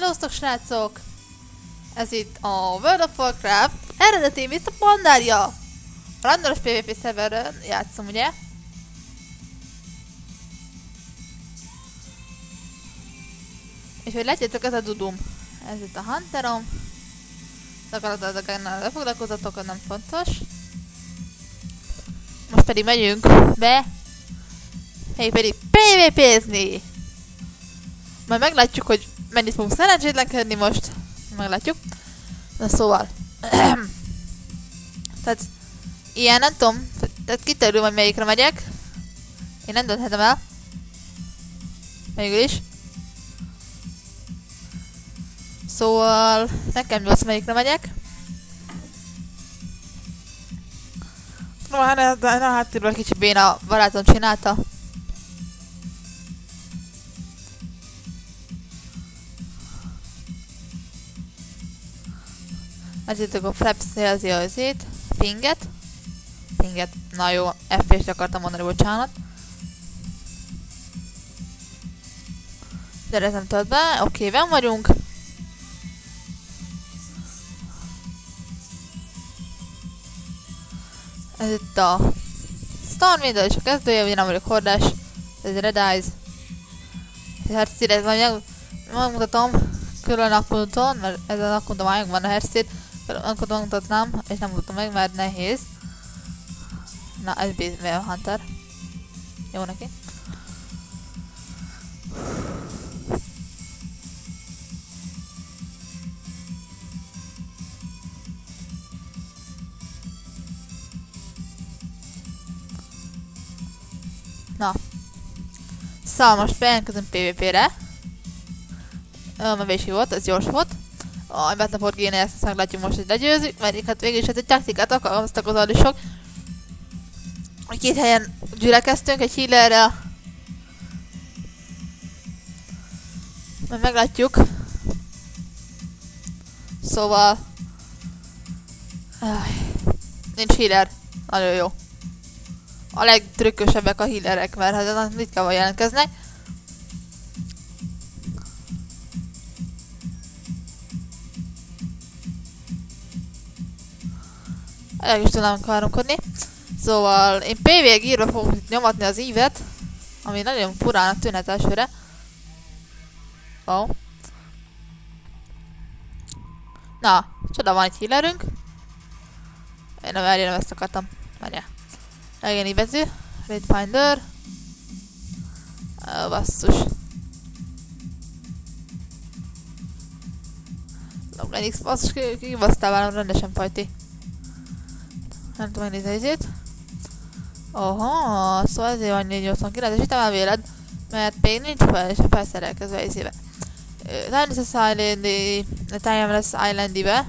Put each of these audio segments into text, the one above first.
Hellóztok srácok! Ez itt a World of Warcraft eredeti Mr. Pandaria! A randolos PvP szerveren játszom, ugye? És hogy látjátok, ez a Dudum. Ez itt a Hunterom. Gyakorlatilag lefoglalkozatok, nem fontos. Most pedig megyünk be. Még pedig PvP-zni! Majd meglátjuk, hogy mennyit fogunk szerencsétlenkedni most. Meglátjuk. Na szóval. Tehát ilyen, nem tudom. Tehát kiterül, hogy melyikre megyek. Én nem dönthetem el. Végül is. Szóval nekem nyolc melyikre megyek. Na háttérben kicsi béna barátom csinálta. Megnézzük, a Flaps jelzi azért. Pinget. Pinget. Na jó, FPS-t akartam mondani, bocsánat. De ez nem tölt be. Oké, benn vagyunk. Ez itt a Stormwind, és a kezdője, ugye nem vagyok hordás. Ez Red Eyes. Herszír, majd megmutatom külön akkunton, mert ezen akkunton már van a herszír. Akkunton mutatnám, és nem mutatom meg, mert nehéz. Na, ez Beast Hunter. Jó neki. Na. Szóval most bejelentkezünk PvP-re. Mebési volt, ez gyors volt. A Metaport-génél ezt meglátjuk most, hogy legyőzzük, mert hát végül is egy taktikát alkalmaztak az alisok. Két helyen gyülekeztünk, egy healerrel. Majd meglátjuk. Szóval... nincs healer. Nagyon jó. A legtrükkösebbek a healerek, mert hát ritkában jelentkeznek. El is tudnám káromkodni. Szóval én PvE írva fogom nyomatni az ívet, ami nagyon furának tűnhet elsőre. Oh. Na, csoda, van egy healerünk. Én nem ezt akartam. Várjál. Legyen ívező. Raidfinder. Basszus. Loglenix, basszus, kibasztál velem rendesen, pajti. Nem tudom megnézni izét. Oha, szóval ezért van 489, és itt már véled, mert még nincs felszerelkezve izébe. Timeless Islandi-be.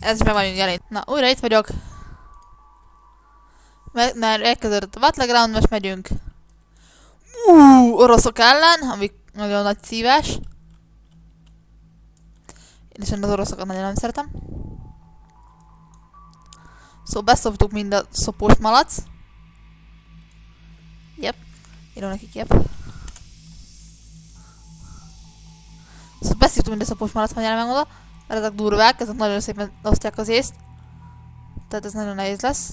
Ez is meg vagyunk jelent. Na, újra itt vagyok. Mert elkezdődött a Battleground, most megyünk. Oroszok ellen, ami nagyon nagy szívás. Én is az oroszokat nagyon nem szeretem. Szóval beszoptuk mind a szopós malac. Jep. Írom nekik, jep. Szóval beszívtuk mind a szopós malac, mondjál meg oda. Mert ezek durvák, ezek nagyon szépen osztják az észt. Tehát ez nagyon nehéz lesz.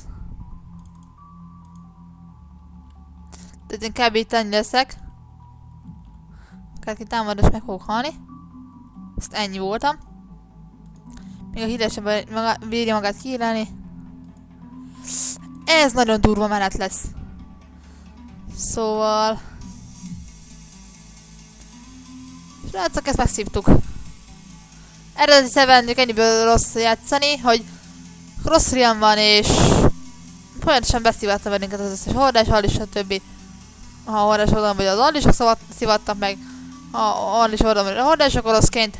Tehát én kb. Itt ennyi leszek. Akárki támad, és meg fogok halni. Ezt ennyi voltam. Még a hidesebben bírja magát kiírálni. Ez nagyon durva menet lesz. Szóval... Srácok, ezt megszívtuk. Eredeti szerverendjük ennyiből rossz játszani, hogy rossz realm van, és folyamatosan beszívatta bennünket az összes hordás, hallis, stb. Ha a hordás oldalon vagy az allisok szivattak meg, ha a allis oldalon vagy a hordások oroszként.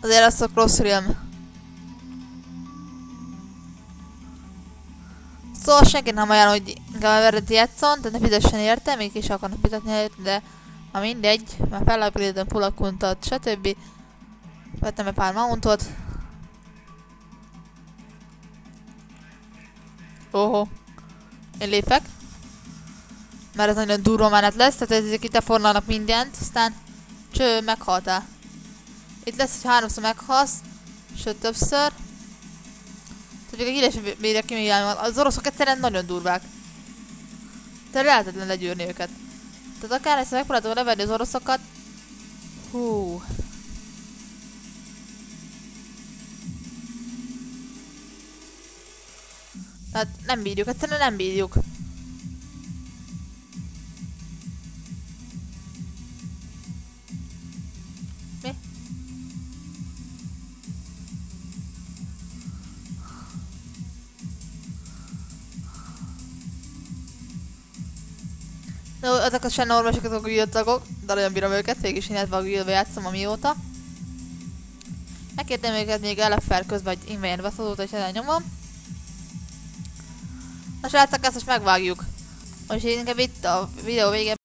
Azért az a rossz realm. Szóval senki nem ajánlom, hogy inkább eredeti játszon, tehát ne fizessen érte, még is akarnak fizetni előtt, de ha mindegy, már felupgrade-em full accountot, stb. Vettem egy pár mountot. Én lépek. Mert ez nagyon durva menet lesz, tehát ezek itt forralnak mindent, aztán cső, meghaltál. Itt lesz, hogy 3-szor meghalsz, sőt többször. Tehát a híres védek ki még az oroszok egyszerűen nagyon durvák. Tehát lehetetlen legyűrni őket. Tehát akár ezt megpróbáltok leverni az oroszokat. Hú. Tehát nem bírjuk, egyszerűen nem bírjuk. Mi? No, ezek a se normálisok, azok a guild tagok, de nagyon bírom őket, végig illetve a guildba játszom amióta. Megkértem őket még LFR közben, hogy invasion beszódult, és ezen nyomom. Na srácok, ezt most megvágjuk. Most inkább itt a videó vége.